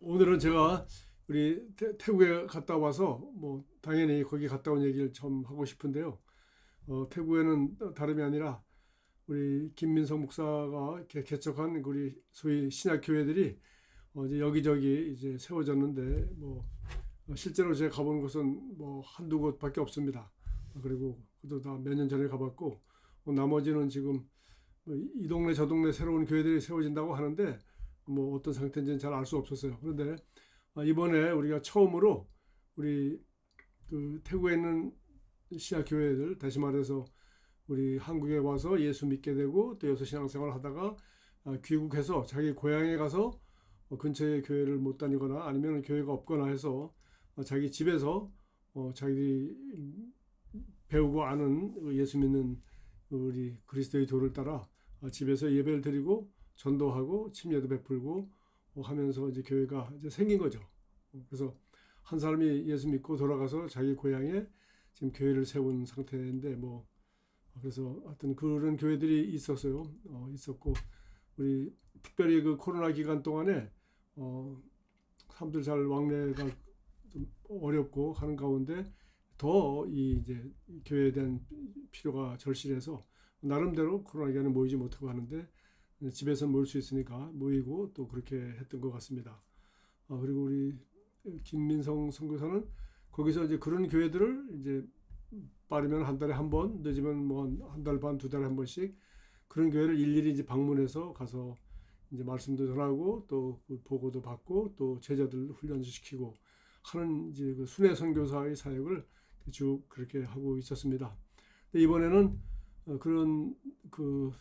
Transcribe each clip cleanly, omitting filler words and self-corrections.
오늘은 제가 우리 태국에 갔다 와서 뭐 당연히 거기 갔다 온 얘기를 좀 하고 싶은데요. 태국에는 다름이 아니라 우리 김민석 목사가 개척한 우리 소위 신약 교회들이 이제 여기저기 이제 세워졌는데 뭐 실제로 제가 가본 곳은 뭐 한두 곳밖에 없습니다. 그리고 그것도 다 몇 년 전에 가봤고 나머지는 지금 뭐이 동네 저 동네 새로운 교회들이 세워진다고 하는데 뭐 어떤 상태인지는 잘 알 수 없었어요. 그런데 이번에 우리가 처음으로 우리 그 태국에 있는 신약 교회들, 다시 말해서 우리 한국에 와서 예수 믿게 되고 또 여기서 신앙생활을 하다가 귀국해서 자기 고향에 가서 근처에 교회를 못 다니거나 아니면 교회가 없거나 해서 자기 집에서 자기들이 배우고 아는 예수 믿는 우리 그리스도의 도를 따라 집에서 예배를 드리고 전도하고 침례도 베풀고 하면서 이제 교회가 이제 생긴 거죠. 그래서 한 사람이 예수 믿고 돌아가서 자기 고향에 지금 교회를 세운 상태인데 뭐 그래서 하여튼 그런 교회들이 있었어요. 있었고 우리 특별히 그 코로나 기간 동안에 사람들 잘 왕래가 좀 어렵고 하는 가운데 더 이 이제 교회에 대한 필요가 절실해서 나름대로 코로나 기간에 모이지 못하고 하는데 집에서 모일 수 있으니까 모이고 또 그렇게 했던 것 같습니다. 그리고 우리 김민성 선교사는 거기서 이제 그런 교회들을 이제 빠르면 한 달에 한 번, 늦으면 뭐 한 달 반, 두 달에 한 번씩 그런 교회를 일일이 이제 방문해서 가서 이제 말씀도 전하고 또 보고도 받고 또 제자들 훈련시키고 하는 이제 그 순회 선교사의 사역을 쭉 그렇게 하고 있었습니다. 근데 이번에는 그런 그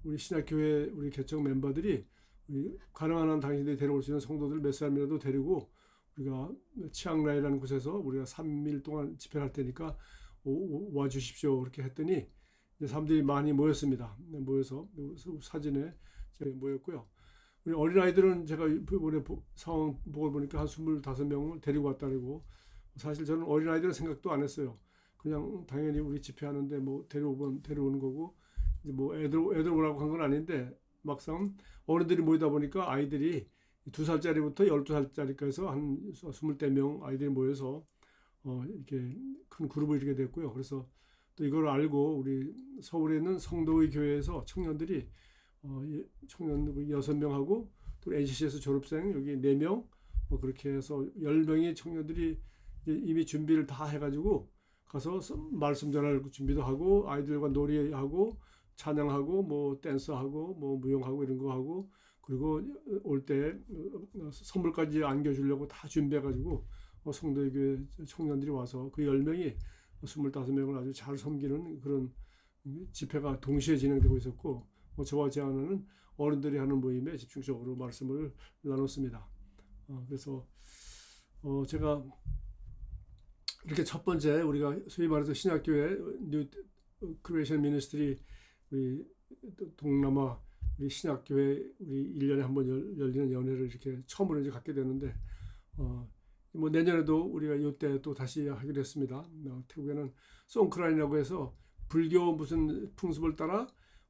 우리 신약교회 우리 개척 멤버들이 우리 가능한 한 당신들이 데려올 수 있는 성도들 몇 사람이라도 데리고 우리가 치앙라이라는 곳에서 우리가 3일 동안 집회를 할 테니까 와 주십시오 그렇게 했더니 사람들이 많이 모였습니다. 모여서 사진에 모였고요. 우리 어린아이들은 제가 이번에 상황 보고 보니까 한 25명을 데리고 왔다고. 사실 저는 어린아이들은 생각도 안 했어요. 그냥 당연히 우리 집회하는데 뭐 데려오는 거고 이제 뭐 애들 오라고 한 건 아닌데 막상 어른들이 모이다 보니까 아이들이 2살짜리부터 12살짜리까지 해서 한 20명 아이들이 모여서 이렇게 큰 그룹을 이렇게 됐고요. 그래서 또 이걸 알고 우리 서울에 있는 성도의 교회에서 청년들이 청년 6명하고 또 NCC에서 졸업생 여기 4명 그렇게 해서 10명의 청년들이 이미 준비를 다 해가지고 가서 말씀 전할 준비도 하고 아이들과 놀이하고 찬양하고 뭐 댄스하고 뭐 무용하고 이런 거 하고 그리고 올 때 선물까지 안겨주려고 다 준비해가지고 성도의 교회 청년들이 와서 그 10명이 25명을 아주 잘 섬기는 그런 집회가 동시에 진행되고 있었고 저와 제 아내는 어른들이 하는 모임에 집중적으로 말씀을 나눴습니다. 그래서 제가 이렇게 첫 번째 우리가 소위 말해서 신약교회 뉴 크리에이션 미니스트리 우리 동남아 우리 신약교회 우리 1년에 한 번 열리는 연회를 이렇게 처음으로 이제 갖게 되는데 뭐 내년에도 우리가 이때 또 다시 하기로 했습니다. 태국에는 송크란이라고 해서 불교 무슨 풍습을 따라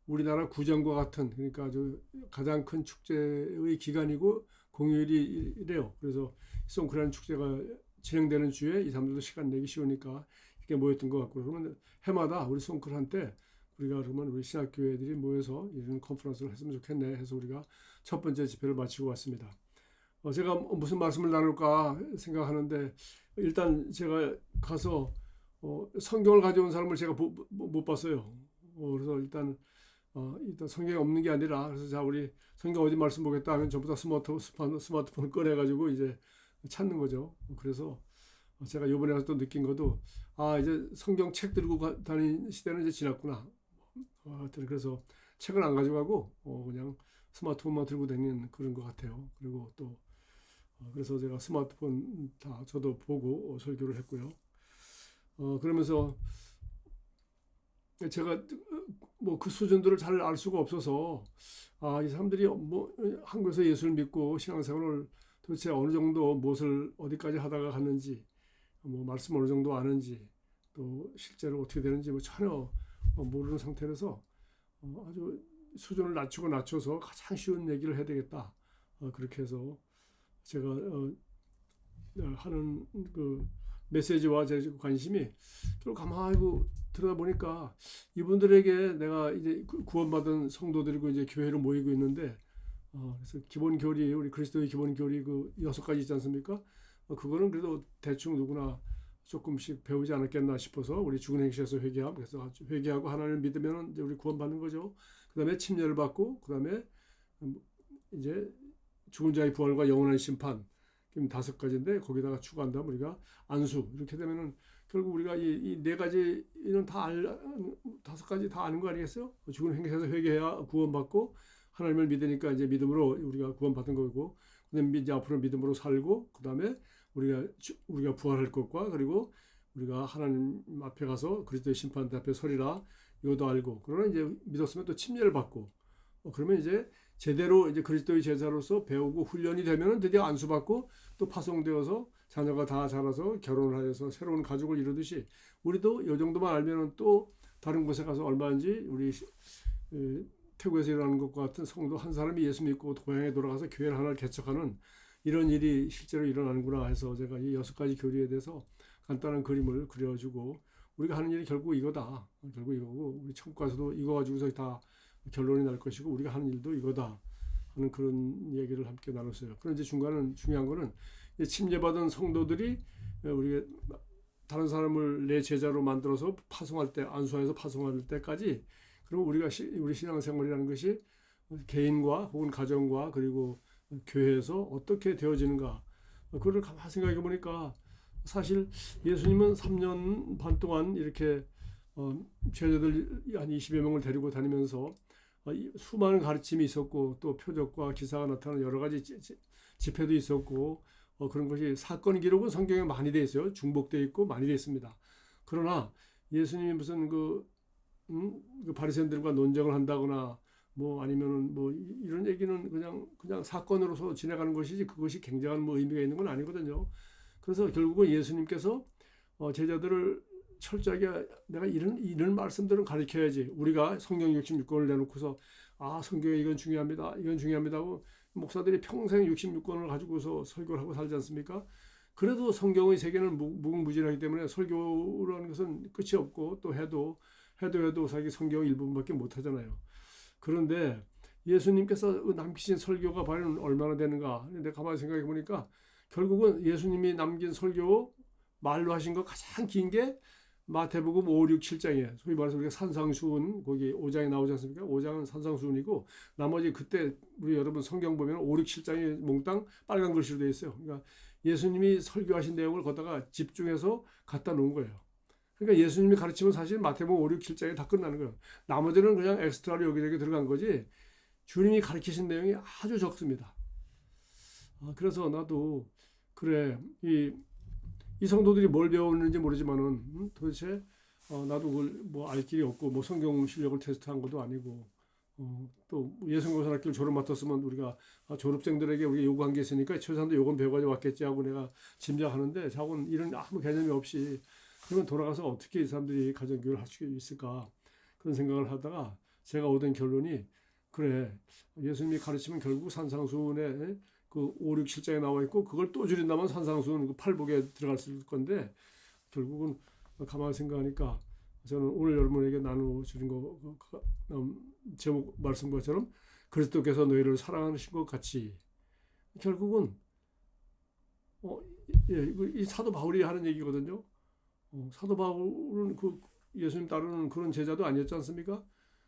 우리나라 구정과 같은 그러니까 아주 가장 큰 축제의 기간이고 공휴일이래요. 그래서 송크란 축제가 진행되는 주에 이 사람들도 시간 내기 쉬우니까 이렇게 모였던 것 같고 그러면 해마다 우리 송크란 때 우리가 그러면 우리 신학교회들이 모여서 이런 컨퍼런스를 했으면 좋겠네 해서 우리가 첫 번째 집회를 마치고 왔습니다. 제가 무슨 말씀을 나눌까 생각하는데 일단 제가 가서 성경을 가져온 사람을 제가 못 봤어요. 그래서 일단 성경이 없는 게 아니라 그래서 자 우리 성경 어디 말씀 보겠다 하면 전부 다 스마트폰을 꺼내가지고 이제 찾는 거죠. 그래서 제가 이번에 가서 또 느낀 것도 이제 성경 책 들고 다니는 시대는 이제 지났구나. 하여튼 그래서 책은 안 가져가고 그냥 스마트폰만 들고 다니는 그런 것 같아요. 그리고 또 그래서 제가 스마트폰 다 저도 보고 설교를 했고요. 그러면서 제가 뭐 그 수준들을 잘 알 수가 없어서 이 사람들이 뭐 한국에서 예수를 믿고 신앙생활을 도대체 어느 정도 무엇을 어디까지 하다가 갔는지 뭐 말씀 어느 정도 아는지 또 실제로 어떻게 되는지 뭐 전혀 모르는 상태라서 아주 수준을 낮춰서 가장 쉬운 얘기를 해야 되겠다. 그렇게 해서 제가 하는 그 메시지와 제 관심이 또 가만히 들여다보니까 이분들에게 내가 이제 구원받은 성도들이고 이제 교회로 모이고 있는데 그래서 기본 교리, 우리 그리스도의 기본 교리 그 6가지 있지 않습니까? 그거는 그래도 대충 누구나 조금씩 배우지 않았겠나 싶어서 우리 죽은 행실에서 회개함, 그래서 회개하고 하나님을 믿으면 이제 우리 구원받는 거죠. 그다음에 침례를 받고 그다음에 이제 죽은 자의 부활과 영원한 심판, 5가지인데 거기다가 추가한다면 우리가 안수, 이렇게 되면은 결국 우리가 이 4가지는 다 5가지 다 아는 거 아니겠어요? 죽은 행실에서 회개해야 구원받고 하나님을 믿으니까 이제 믿음으로 우리가 구원받은 거고, 그다음에 이제 앞으로 믿음으로 살고, 그다음에 우리가 부활할 것과, 그리고 우리가 하나님 앞에 가서 그리스도의 심판대 앞에 서리라, 이것도 알고, 그러나 이제 믿었으면 또 침례를 받고, 그러면 이제 제대로 이제 그리스도의 제자로서 배우고 훈련이 되면은 드디어 안수받고 또 파송되어서 자녀가 다 자라서 결혼을 하여서 새로운 가족을 이루듯이, 우리도 이 정도만 알면은 또 다른 곳에 가서 얼마든지 우리 태국에서 일어나는 것과 같은 성도 한 사람이 예수 믿고 고향에 돌아가서 교회를 하나를 개척하는 이런 일이 실제로 일어나는구나 해서 제가 이 6가지 교리에 대해서 간단한 그림을 그려주고, 우리가 하는 일이 결국 이거다, 결국 이거고, 우리 천국 가서도 이거 가지고서 다 결론이 날 것이고 우리가 하는 일도 이거다 하는 그런 얘기를 함께 나눴어요. 그런데 중간은 중요한 거는 침례받은 성도들이 우리가 다른 사람을 내 제자로 만들어서 파송할 때, 안수하여서 파송할 때까지, 그리고 우리 신앙생활이라는 것이 개인과 혹은 가정과 그리고 교회에서 어떻게 되어지는가, 그걸 가만히 생각해 보니까 사실 예수님은 3년 반 동안 이렇게 제자들 한 20여 명을 데리고 다니면서 수많은 가르침이 있었고, 또 표적과 기사가 나타나는 여러 가지 집회도 있었고, 그런 것이 사건 기록은 성경에 많이 되어 있어요. 중복되어 있고 많이 되어 있습니다. 그러나 예수님이 무슨 그 바리새인들과 논쟁을 한다거나 뭐 아니면은 뭐 이런 얘기는 그냥 사건으로서 지나가는 것이지 그것이 굉장한 뭐 의미가 있는 건 아니거든요. 그래서 결국은 예수님께서 제자들을 철저하게 내가 이런 말씀들은 가르쳐야지, 우리가 성경 66권을 내놓고서 성경에 이건 중요합니다, 이건 중요합니다 하고 목사들이 평생 66권을 가지고서 설교를 하고 살지 않습니까? 그래도 성경의 세계는 무궁무진하기 때문에 설교라는 것은 끝이 없고, 또 해도 자기 성경 일부분밖에 못 하잖아요. 그런데 예수님께서 남기신 설교가 과연 얼마나 되는가? 근데 가만히 생각해 보니까 결국은 예수님이 남긴 설교, 말로 하신 거 가장 긴 게 마태복음 5, 6, 7장이에요. 소위 말해서 우리가 산상수훈, 거기 5장에 나오지 않습니까? 5장은 산상수훈이고, 나머지 그때 우리 여러분 성경 보면 5, 6, 7장이 몽땅 빨간 글씨로 되어 있어요. 그러니까 예수님이 설교하신 내용을 거다가 집중해서 갖다 놓은 거예요. 그러니까 예수님이 가르치면 사실 마태복음 5, 6, 7장에 다 끝나는 거예요. 나머지는 그냥 엑스트라로 여기저기 들어간 거지, 주님이 가르치신 내용이 아주 적습니다. 그래서 나도 그래, 이 성도들이 뭘 배웠는지 모르지만은 도대체 나도 그걸 뭐 알 길이 없고, 뭐 성경 실력을 테스트한 것도 아니고, 또 예성고등학교를 졸업 맡았으면 우리가 졸업생들에게 우리가 요구한 게 있으니까 최소한도 요건 배워가지고 왔겠지 하고 내가 짐작하는데, 자고는 이런 아무 개념이 없이 그러면 돌아가서 어떻게 이 사람들이 가정교육을 할 수 있을까, 그런 생각을 하다가 제가 얻은 결론이, 그래, 예수님이 가르치면 결국 산상수훈에 그 5, 6, 7장에 나와 있고, 그걸 또 줄인다면 산상수훈 그 팔복에 들어갈 수 있을 건데, 결국은 가만히 생각하니까 저는 오늘 여러분에게 나눠주는 거 제목 말씀 것처럼 그리스도께서 너희를 사랑하신 것 같이, 결국은 이 사도 바울이 하는 얘기거든요. 사도 바울은 그 예수님 따르는 그런 제자도 아니었지 않습니까?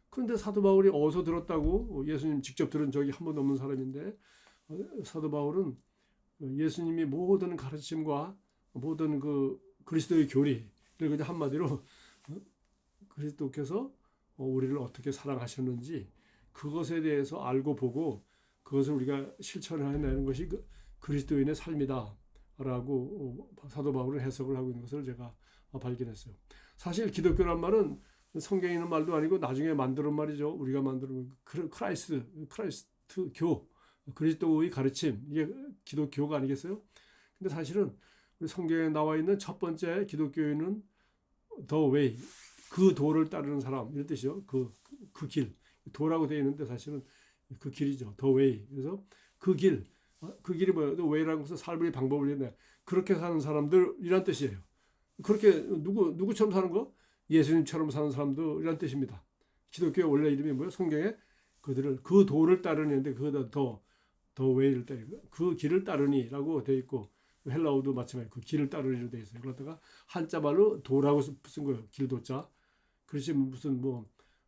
그런데 사도 바울이 어디서 들었다고? 예수님 직접 들은 적이 한 번도 없는 사람인데, 사도 바울은 예수님이 모든 가르침과 모든 그 그리스도의 교리, 그리고 한마디로 그리스도께서 우리를 어떻게 사랑하셨는지 그것에 대해서 알고 보고 그것을 우리가 실천해내는 것이 그리스도인의 삶이다 라고 사도 바울은 해석을 하고 있는 것을 제가 발견했어요. 사실 기독교란 말은 성경에 있는 말도 아니고 나중에 만드는 말이죠. 우리가 만드는 크라이스트 교, 그리스도의 가르침, 이게 기독교가 아니겠어요? 근데 사실은 우리 성경에 나와 있는 첫 번째 기독교인은 the way, 그 도를 따르는 사람, 이런 뜻이죠. 그 길, 도라고 되어 있는데 사실은 그 길이죠. the way. 그래서 그 길, 그 길이 뭐예요? way라는 것은 삶의 방법을 얘기해. 그렇게 사는 사람들이란 뜻이에요. 그렇게 누구처럼 사는 거? 예수님처럼 사는 사람들이란 뜻입니다. 기독교의 원래 이름이 뭐예요? 성경에 그들을 그 도를 따르는데 그보다 더 way를 따르고 그 길을 따르니라고 되어 있고 헬라어도 마찬가지 그 길을 따르니로 되어 있어요. 그러다가 한자말로 도라고 쓴 거예요. 길도자. 그렇지 무슨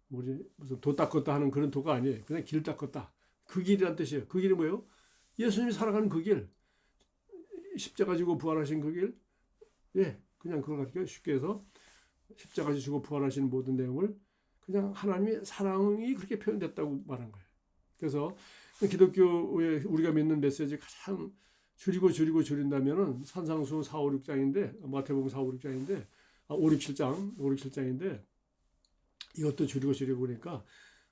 우리 무슨 도 닦았다 하는 그런 도가 아니에요. 그냥 길 닦았다. 그 길이란 뜻이에요. 그 길이 뭐예요? 예수님이 살아가는 그 길. 십자가 지고 부활하신 그 길. 예, 그냥 그걸 가지고 쉽게 해서 십자가 지시고 부활하신 모든 내용을 그냥 하나님의 사랑이 그렇게 표현됐다고 말한 거예요. 그래서 기독교의 우리가 믿는 메시지 가장 줄인다면은 산상수 4, 5, 6장인데 마태복음 4, 5, 6장인데 5, 6, 7장인데 이것도 줄이고 그러니까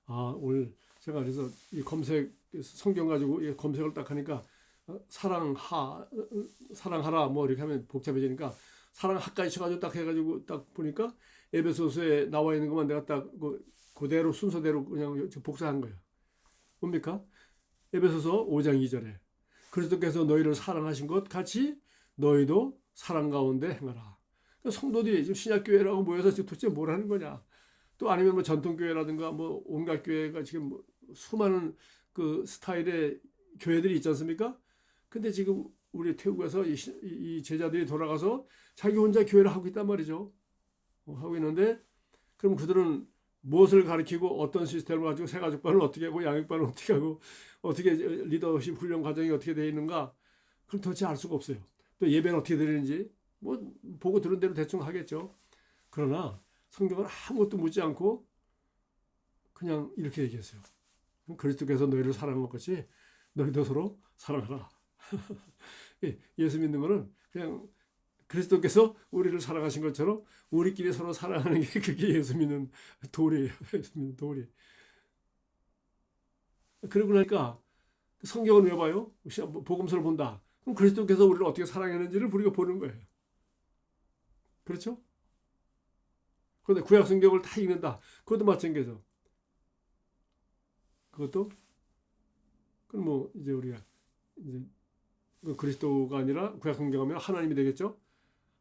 오늘 제가 그래서 이 검색 성경 가지고 이 검색을 딱 하니까 사랑하라 뭐 이렇게 하면 복잡해지니까 사랑하까지 쳐가지고 딱 해가지고 딱 보니까 에베소서에 나와 있는 것만 내가 딱 그대로 순서대로 그냥 복사한 거예요. 뭡니까? 에베소서 5장 2절에 그리스도께서 너희를 사랑하신 것 같이 너희도 사랑 가운데 행하라. 그러니까 성도들이 지금 신약교회라고 모여서 지금 도대체 뭘 하는 거냐? 또 아니면 뭐 전통교회라든가 뭐 온갖 교회가 지금 뭐 수많은 그 스타일의 교회들이 있지 않습니까? 근데 지금 우리 태국에서 이 제자들이 돌아가서 자기 혼자 교회를 하고 있단 말이죠. 하고 있는데 그럼 그들은 무엇을 가르치고 어떤 시스템을 가지고 새가족반을 어떻게 하고 양육반을 어떻게 하고 어떻게 리더십 훈련 과정이 어떻게 되어 있는가 그걸 도대체 알 수가 없어요. 또 예배는 어떻게 드리는지 뭐 보고 들은 대로 대충 하겠죠. 그러나 성경은 아무것도 묻지 않고 그냥 이렇게 얘기했어요. 그리스도께서 너희를 사랑한 것 같이 너희도 서로 사랑하라. 예수 믿는 거는 그냥 그리스도께서 우리를 사랑하신 것처럼 우리끼리 서로 사랑하는 게 그게 예수 믿는 도리예요. 예수 믿는 도리. 그러고 나니까 성경을 왜 봐요? 복음서를 본다. 그럼 그리스도께서 우리를 어떻게 사랑했는지를 우리가 보는 거예요. 그렇죠? 그런데 구약 성경을 다 읽는다. 그것도 마찬가지죠. 그것도 그럼 뭐 이제 우리가 이제 그리스도가 아니라 구약 성경하면 하나님이 되겠죠.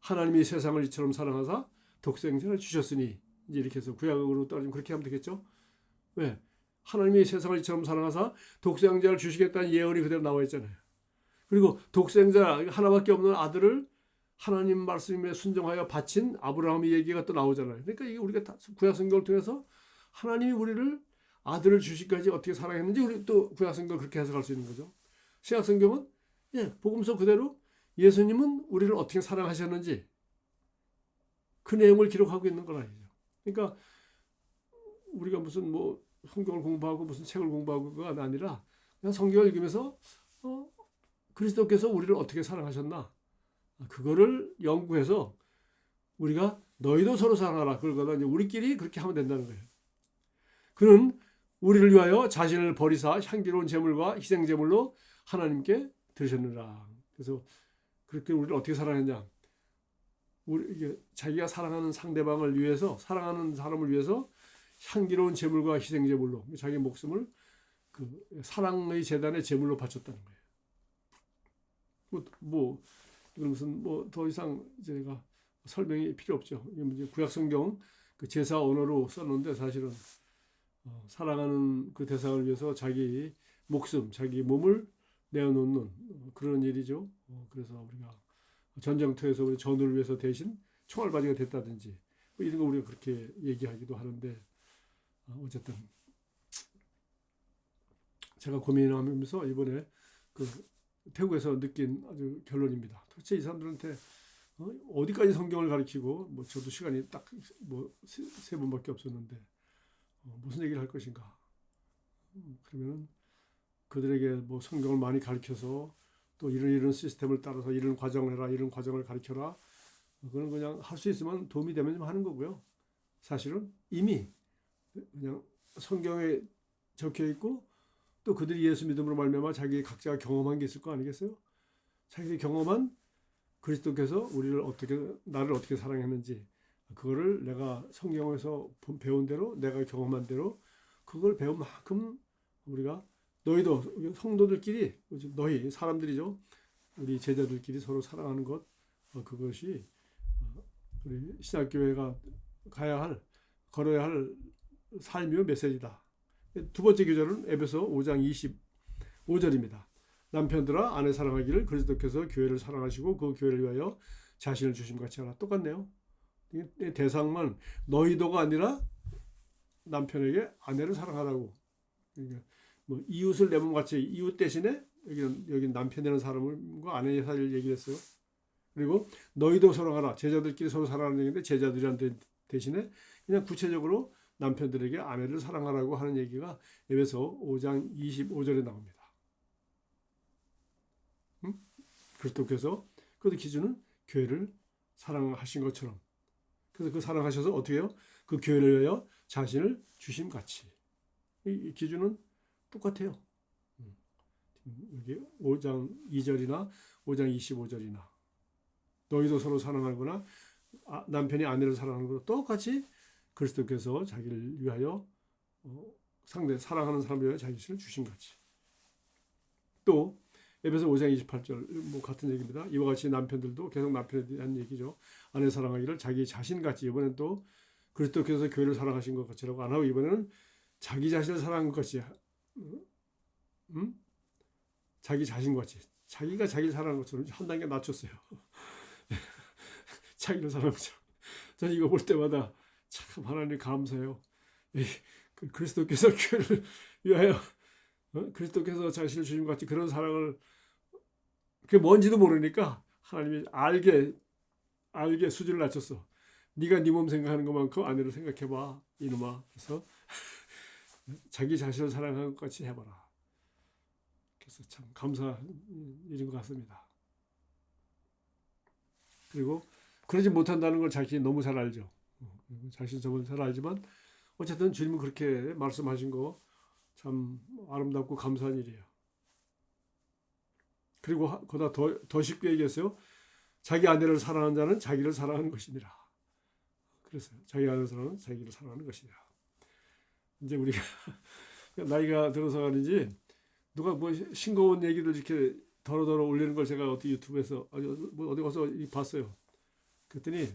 하나님이 세상을 이처럼 사랑하사 독생자를 주셨으니 이제 이렇게 해서 구약으로 따지면 그렇게 하면 되겠죠. 왜? 하나님이 세상을 이처럼 사랑하사 독생자를 주시겠다는 예언이 그대로 나와 있잖아요. 그리고 독생자 하나밖에 없는 아들을 하나님 말씀에 순종하여 바친 아브라함의 얘기가 또 나오잖아요. 그러니까 이게 우리가 다 구약 성경을 통해서 하나님이 우리를 아들을 주시기까지 어떻게 사랑했는지 우리 또 구약 성경을 그렇게 해석할 수 있는 거죠. 신약 성경은 복음서 그대로 예수님은 우리를 어떻게 사랑하셨는지 그 내용을 기록하고 있는 건 아니죠. 그러니까 우리가 무슨 뭐 성경을 공부하고 무슨 책을 공부하고가 아니라 그냥 성경을 읽으면서 그리스도께서 우리를 어떻게 사랑하셨나 그거를 연구해서 우리가 너희도 서로 사랑하라 그걸 갖다 이제 우리끼리 그렇게 하면 된다는 거예요. 그는 우리를 위하여 자신을 버리사 향기로운 제물과 희생 제물로 하나님께 드리셨느라. 그래서 그렇게 우리를 어떻게 사랑했냐? 이게 자기가 사랑하는 상대방을 위해서 사랑하는 사람을 위해서 향기로운 제물과 희생 제물로 자기 목숨을 그 사랑의 제단의 제물로 바쳤다는 거예요. 이건 무슨 더 이상 제가 설명이 필요 없죠. 이제 구약 성경 그 제사 언어로 썼는데 사실은 사랑하는 그 대상을 위해서 자기 목숨, 자기 몸을 내어놓는 그런 일이죠. 그래서 우리가 전쟁터에서 우리 전우를 위해서 대신 총알바지가 됐다든지 이런 거 우리가 그렇게 얘기하기도 하는데 어쨌든 제가 고민하면서 이번에 그 태국에서 느낀 아주 결론입니다. 도대체 이 사람들한테 어디까지 성경을 가르치고 저도 시간이 딱 세 번밖에 없었는데 무슨 얘기를 할 것인가? 그러면은 그들에게 성경을 많이 가르쳐서 또 이런 시스템을 따라서 이런 과정을 해라, 이런 과정을 가르쳐라. 그건 그냥 할 수 있으면 도움이 되면 좀 하는 거고요. 사실은 이미 그냥 성경에 적혀 있고 또 그들이 예수 믿음으로 말미암아 자기 각자가 경험한 게 있을 거 아니겠어요? 자기 경험한 그리스도께서 나를 어떻게 사랑했는지 그거를 내가 성경에서 배운 대로 내가 경험한 대로 그걸 배운 만큼 우리가 너희도 성도들끼리 너희 사람들이죠. 우리 제자들끼리 서로 사랑하는 것 그것이 우리 신학교회가 걸어야 할 삶의 메시지다. 두 번째 교절은 에베소 5장 25절입니다. 남편들아 아내 사랑하기를 그리스도께서 교회를 사랑하시고 그 교회를 위하여 자신을 주심같이 하라. 똑같네요. 대상만 너희도가 아니라 남편에게 아내를 사랑하라고. 그러니까 뭐 이웃을 내 몸같이 이웃 대신에 여기는 남편이라는 사람과 아내의 사이를 얘기했어요. 그리고 너희도 사랑하라. 제자들끼리 서로 사랑하는 얘기인데 제자들이란 대신에 그냥 구체적으로 남편들에게 아내를 사랑하라고 하는 얘기가 에베소 5장 25절에 나옵니다. 그리스도께서 그 기준은 교회를 사랑하신 것처럼, 그래서 그 사랑하셔서 어떻게 해요? 그 교회를 위하여 자신을 주심같이. 이 기준은 똑같아요. 여기 5장 2절이나 5장 25절이나 너희도 서로 사랑하거나 남편이 아내를 사랑하는 것도 똑같이 그리스도께서 자기를 위하여 상대 사랑하는 사람을 위하여 자신을 주심같이. 또 에베소 5장 28절 뭐 같은 얘기입니다. 이와 같이 남편들도 계속 남편에 대한 얘기죠. 아내 사랑하기를 자기 자신같이. 이번엔 또 그리스도께서 교회를 사랑하신 것 같이라고 안 하고 이번에는 자기 자신을 사랑한 것 같이. 자기 자신같이. 자기가 자기를 사랑하는 것처럼 한 단계 낮췄어요. 자기를 사랑하는 것처럼. 저는 이거 볼 때마다 참 하나님 감사해요. 그리스도께서 교회를 위하여 그리스도께서 자신을 주신 것 같이 그런 사랑을, 그게 뭔지도 모르니까 하나님이 알게 수준을 낮췄어. 네가 네 몸 생각하는 것만큼 아내를 생각해봐 이놈아. 그래서 자기 자신을 사랑하는 것 같이 해봐라. 그래서 참 감사한 일인 것 같습니다. 그리고 그러지 못한다는 걸 자신이 너무 잘 알죠. 자신 저번 잘 알지만 어쨌든 주님은 그렇게 말씀하신 거 참 아름답고 감사한 일이에요. 그리고 거기다 더 쉽게 얘기했어요. 자기 아내를 사랑하는 자는 자기를 사랑하는 것이니라. 그랬어요. 자기 아내를 사랑하는 자기를 사랑하는 것이니라. 이제 우리가 나이가 들어서 그런지 누가 뭐 싱거운 얘기를 이렇게 더러더러 올리는 걸 제가 어디 유튜브에서 어디 가서 봤어요. 그랬더니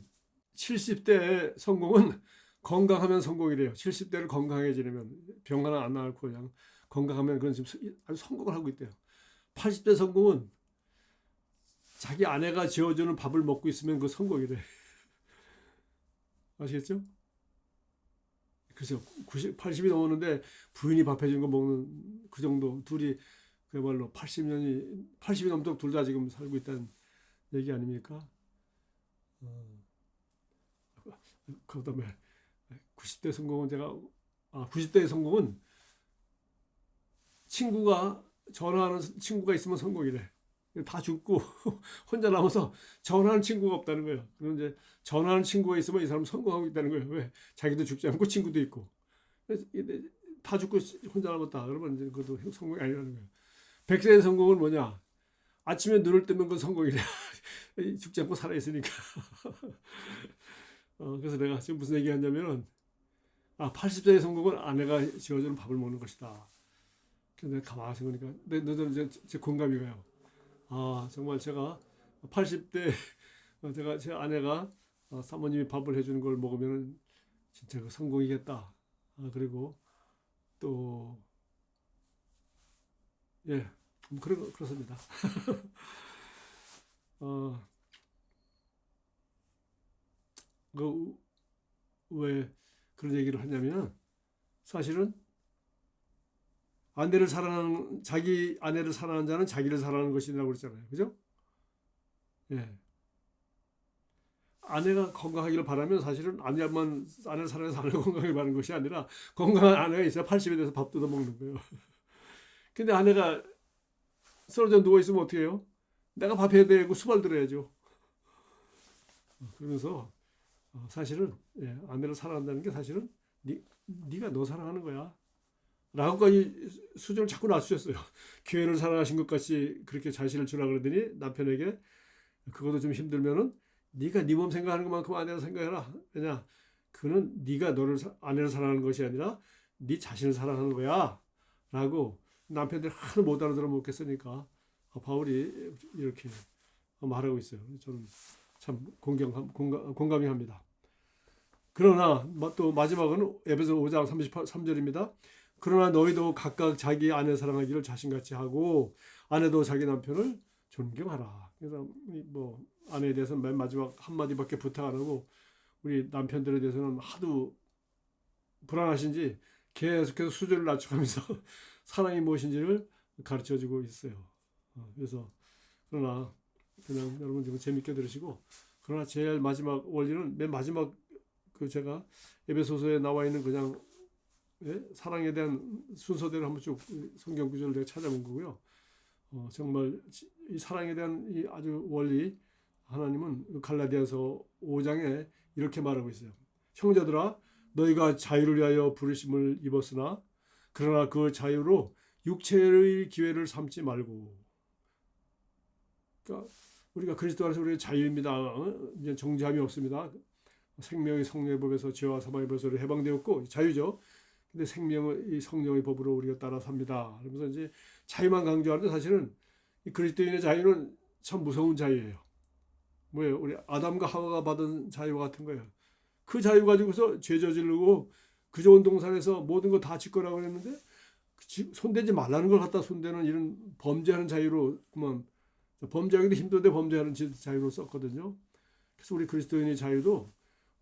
70대의 성공은 건강하면 성공이래요. 70대를 건강하게 지내면 병 하나 안 앓고 그냥 건강하면 그건 지금 아주 성공을 하고 있대요. 80대 성공은 자기 아내가 지어주는 밥을 먹고 있으면 그 성공이래. 아시겠죠? 그래서 80이 넘었는데 부인이 밥 해준 거 먹는 그 정도, 둘이 그야말로 80이 넘도록 둘 다 지금 살고 있다는 얘기 아닙니까? 그다음에 90대 성공은 90대의 성공은 전화하는 친구가 있으면 성공이래. 다 죽고 혼자 남아서 전화하는 친구가 없다는 거예요. 그럼 이제 전화하는 친구가 있으면 이 사람은 성공하고 있다는 거예요. 왜? 자기도 죽지 않고 친구도 있고. 다 죽고 혼자 남았다. 그러면 이제 그것도 성공이 아니라는 거예요. 100세의 성공은 뭐냐? 아침에 눈을 뜨면 그 성공이래. 죽지 않고 살아있으니까. 그래서 내가 지금 무슨 얘기 하냐면은 80세의 성공은 아내가 지어주는 밥을 먹는 것이다. 그래서 내가 가만히 생각하니까 너는 제 공감이 가요. 정말 제가 80대 제 아내가 사모님이 밥을 해주는 걸 먹으면 진짜 그 성공이겠다. 그리고 또 그렇습니다. 왜 그런 얘기를 하냐면 사실은 자기 아내를 사랑하는 자는 자기를 사랑하는 것이라고 그랬잖아요. 그죠? 예. 아내가 건강하기를 바라면 사실은 아내를 사랑해서 아내가 건강하길 바라는 것이 아니라 건강한 아내가 있어야 80에 대해서 밥 뜯어 먹는 거예요. 근데 아내가 쓰러져 누워있으면 어떻게 해요? 내가 밥 해야 되고 수발 들어야죠. 그러면서 사실은 아내를 사랑한다는 게 사실은 네가 너 사랑하는 거야. 라고까지 수준을 자꾸 낮추셨어요. 교회를 사랑하신 것 같이 그렇게 자신을 주라 그러더니 남편에게 그것도 좀 힘들면은 네가 네 몸 생각하는 것만큼 아내를 생각해라. 왜냐? 그는 네가 아내를 사랑하는 것이 아니라 네 자신을 사랑하는 거야. 라고 남편들이 하도 못 알아들어 먹겠으니까 바울이 이렇게 말하고 있어요. 저는 참 공감이 합니다. 그러나 또 마지막은 에베소 5장 33절입니다. 그러나 너희도 각각 자기 아내 사랑하기를 자신같이 하고 아내도 자기 남편을 존경하라. 그래서 뭐 아내에 대해서는 맨 마지막 한마디밖에 부탁 안 하고 우리 남편들에 대해서는 하도 불안하신지 계속해서 수준을 낮춰가면서 사랑이 무엇인지를 가르쳐주고 있어요. 그래서 그러나 그냥 여러분 좀 재밌게 들으시고, 그러나 제일 마지막 원리는 맨 마지막 그 제가 에베소서에 나와 있는 그냥 사랑에 대한 순서대로 한번 쭉 성경 구절을 내가 찾아본 거고요. 정말 이 사랑에 대한 이 아주 원리, 하나님은 갈라디아서 5장에 이렇게 말하고 있어요. 형제들아 너희가 자유를 위하여 부르심을 입었으나 그러나 그 자유로 육체의 기회를 삼지 말고. 그러니까 우리가 그리스도 안에서 우리의 자유입니다. 이제 정죄함이 없습니다. 생명의 성령의 법에서 죄와 사망의 법에서 해방되었고 자유죠. 근데 생명의 이 성령의 법으로 우리가 따라 삽니다. 그러면서 이제 자유만 강조하는데 사실은 이 그리스도인의 자유는 참 무서운 자유예요. 뭐예요? 우리 아담과 하와가 받은 자유와 같은 거예요. 그 자유 가지고서 죄 저지르고 그 좋은 동산에서 모든 거 다 짓거라고 그랬는데 손대지 말라는 걸 갖다 손대는 이런 범죄하는 자유로 그만, 범죄하기도 힘든데 범죄하는 자유로 썼거든요. 그래서 우리 그리스도인의 자유도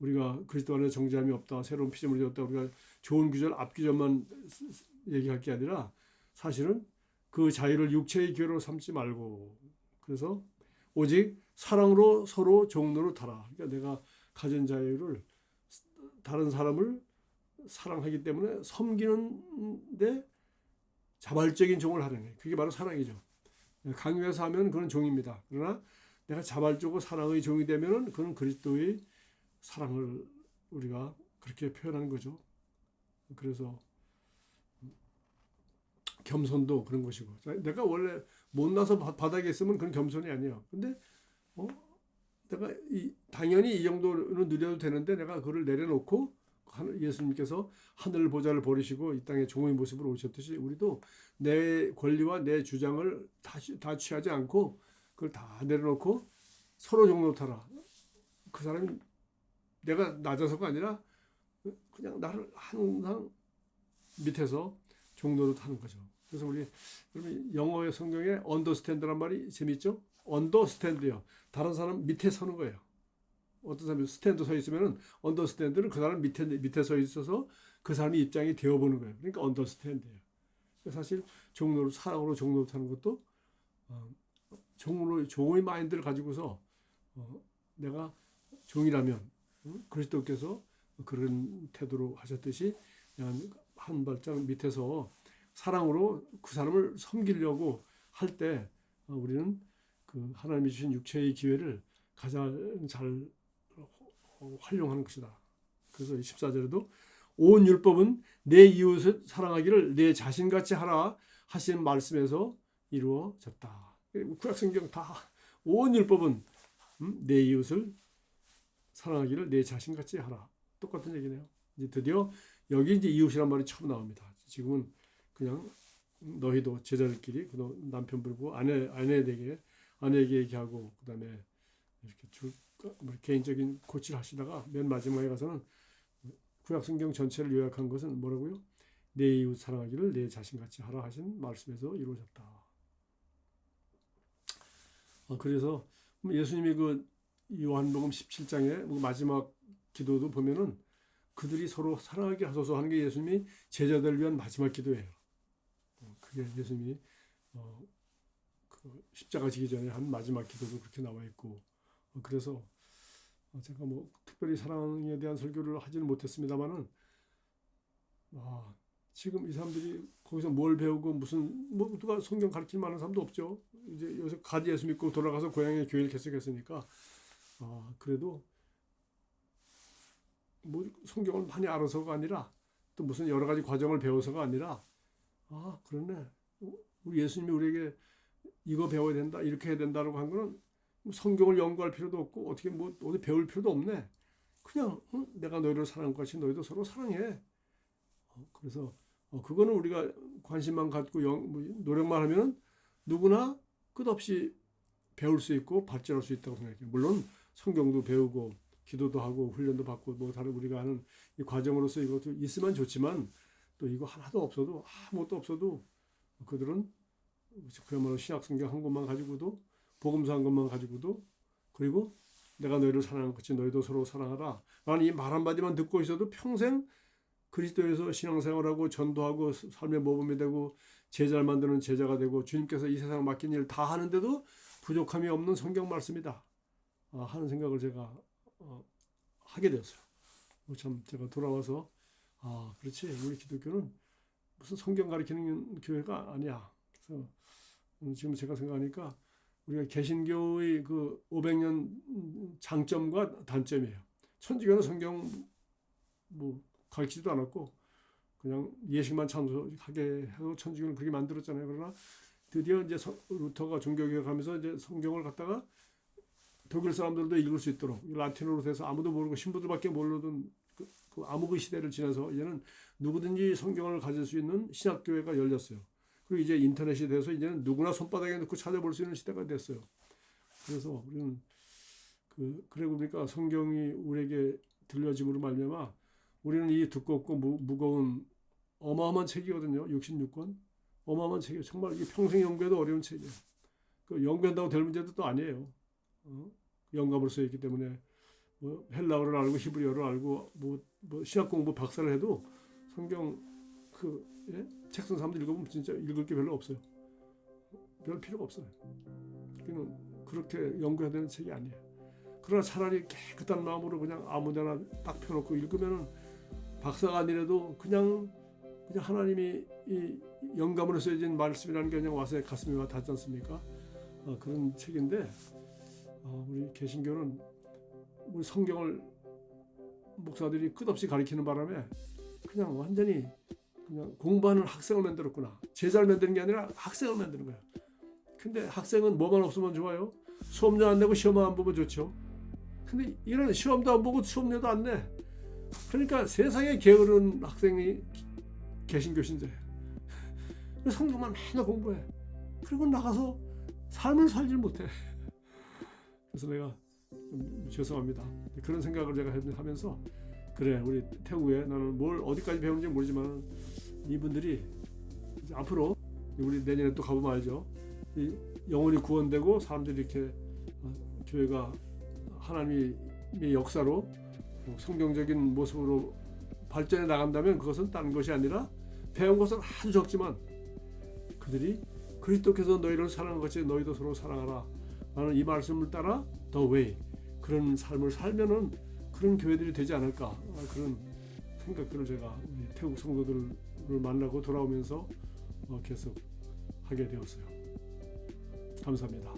우리가 그리스도 안에 정죄함이 없다, 새로운 피조물이 되었다, 우리가 좋은 구절 앞 구절만 얘기할 게 아니라 사실은 그 자유를 육체의 기회로 삼지 말고, 그래서 오직 사랑으로 서로 종로로 타라. 그러니까 내가 가진 자유를 다른 사람을 사랑하기 때문에 섬기는데 자발적인 종을 하려는, 그게 바로 사랑이죠. 강요해서 하면 그건 종입니다. 그러나 내가 자발적으로 사랑의 종이 되면은 그건 그리스도의 사랑을 우리가 그렇게 표현하는 거죠. 그래서 겸손도 그런 것이고, 내가 원래 못나서 바닥에 있으면 그건 겸손이 아니에요. 근데 내가 당연히 이 정도는 누려도 되는데 내가 그걸 내려놓고 예수님께서 하늘 보좌를 버리시고 이 땅에 종의 모습으로 오셨듯이 우리도 내 권리와 내 주장을 다 취하지 않고 그걸 다 내려놓고 서로 종로 타라. 그 사람이 내가 낮아서가 아니라 그냥 나를 항상 밑에서 종로로 타는 거죠. 그래서 우리 영어의 성경에 언더스탠드란 말이 재밌죠? 언더스탠드요. 다른 사람 밑에 서는 거예요. 어떤 사람이 스탠드 서 있으면은 언더스탠드는 그 사람 밑에 서 있어서 그 사람의 입장이 되어보는 거예요. 그러니까 언더스탠드예요. 사실 종로로, 사랑으로 종로로 타는 것도 종의 마인드를 가지고서 내가 종이라면 그리스도께서 그런 태도로 하셨듯이 한 발짝 밑에서 사랑으로 그 사람을 섬기려고 할 때 우리는 그 하나님이 주신 육체의 기회를 가장 잘 활용하는 것이다. 그래서 14절에도 온 율법은 내 이웃을 사랑하기를 내 자신같이 하라 하신 말씀에서 이루어졌다. 구약성경 다 온 율법은 내 이웃을 사랑하기를 내 자신같이 하라. 똑같은 얘기네요. 이제 드디어 여기 이제 이웃이란 말이 처음 나옵니다. 지금은 그냥 너희도 제자들끼리 남편분과 아내에게 얘기하고 그다음에 이렇게 개인적인 코치를 하시다가 맨 마지막에 가서는 구약성경 전체를 요약한 것은 뭐라고요? 내 이웃 사랑하기를 내 자신같이 하라 하신 말씀에서 이루어졌다. 그래서 예수님이 그 요한복음 17장의 마지막 기도도 보면은 그들이 서로 사랑하게 하소서 하는 게 예수님이 제자들을 위한 마지막 기도예요. 그게 예수님이 그 십자가 지기 전에 한 마지막 기도도 그렇게 나와 있고, 그래서 제가 특별히 사랑에 대한 설교를 하지는 못했습니다만은 지금 이 사람들이 거기서 뭘 배우고 누가 성경 가르칠 만한 사람도 없죠. 이제 여기서 갓 예수 믿고 돌아가서 고향에 교회를 개척했으니까 그래도 성경을 많이 알아서가 아니라 또 무슨 여러 가지 과정을 배워서가 아니라 그러네, 우리 예수님이 우리에게 이거 배워야 된다, 이렇게 해야 된다라고 한 거는 성경을 연구할 필요도 없고 어떻게 어디 배울 필요도 없네. 그냥 내가 너희를 사랑한 것 같이 너희도 서로 사랑해. 그래서 그거는 우리가 관심만 갖고 노력만 하면 누구나 끝없이 배울 수 있고 발전할 수 있다고 생각해요. 물론 성경도 배우고 기도도 하고 훈련도 받고 뭐 다른 우리가 하는 이 과정으로서 이것도 있으면 좋지만 또 이거 하나도 없어도 아무것도 없어도 그들은 그야말로 신약 성경 한 권만 가지고도 복음서 한 권만 가지고도 그리고 내가 너희를 사랑한 것 같이 너희도 서로 사랑하라. 나는 이 말 한마디만 듣고 있어도 평생 그리스도에서 신앙생활하고 전도하고 삶의 모범이 되고 제자를 만드는 제자가 되고 주님께서 이 세상 맡긴 일 다 하는데도 부족함이 없는 성경 말씀이다 하는 생각을 제가 하게 되었어요. 참 제가 돌아와서 그렇지 우리 기독교는 무슨 성경 가르치는 교회가 아니야. 그래서 지금 제가 생각하니까 우리가 개신교의 그 500년 장점과 단점이에요. 천주교는 성경 뭐 가르치지도 않았고 그냥 예식만 참석하게 하고 천주교는 그렇게 만들었잖아요. 그러나 드디어 이제 루터가 종교개혁하면서 이제 성경을 갖다가 독일 사람들도 읽을 수 있도록 라틴어로 돼서 아무도 모르고 신부들밖에 모르던 그 암흑의 시대를 지나서 이제는 누구든지 성경을 가질 수 있는 신학교회가 열렸어요. 그리고 이제 인터넷이 돼서 이제는 누구나 손바닥에 넣고 찾아볼 수 있는 시대가 됐어요. 그래서 우리는 그러고 보니까 성경이 우리에게 들려짐으로 말미암아 우리는 이 두껍고 무거운 어마어마한 책이거든요. 66권 어마어마한 책이에요. 정말 이게 평생 연구해도 어려운 책이에요. 그 연구한다고 될 문제도 또 아니에요. 영감으로 써있기 때문에 뭐 헬라어를 알고 히브리어를 알고 뭐 신학 공부 박사를 해도 성경 책 쓴 사람들 읽으면 진짜 읽을 게 별로 없어요. 별 필요가 없어요. 그렇게 연구해야 되는 책이 아니에요. 그러나 차라리 깨끗한 마음으로 그냥 아무데나 딱 펴놓고 읽으면은 박사가 아니라도 그냥 하나님이 이 영감으로 쓰여진 말씀이라는 게 그냥 와서 가슴에 와 닿지 않습니까? 그런 책인데 우리 개신교는 우리 성경을 목사들이 끝없이 가르치는 바람에 그냥 완전히 그냥 공부하는 학생을 만들었구나. 제자를 만드는 게 아니라 학생을 만드는 거야. 근데 학생은 뭐만 없으면 좋아요? 수업료 안 내고 시험만 안 보면 좋죠. 근데 이런 시험도 안 보고 수업료도 안 내. 그러니까 세상에 게으른 학생이 개신교 신자예요. 성경만 맨날 공부해. 그리고 나가서 삶을 살질 못해. 그래서 내가 좀 죄송합니다. 그런 생각을 제가 하면서 그래 우리 태국에 나는 뭘 어디까지 배우는지 모르지만 이분들이 이제 앞으로 우리 내년에 또 가보면 알죠. 이 영혼이 구원되고 사람들이 이렇게 교회가 하나님의 역사로 성경적인 모습으로 발전해 나간다면 그것은 다른 것이 아니라 배운 것은 아주 적지만 그들이 그리스도께서 너희를 사랑한 것이 너희도 서로 사랑하라. 나는 이 말씀을 따라 더 웨이 그런 삶을 살면은 그런 교회들이 되지 않을까 그런 생각들을 제가 태국 성도들을 만나고 돌아오면서 계속 하게 되었어요. 감사합니다.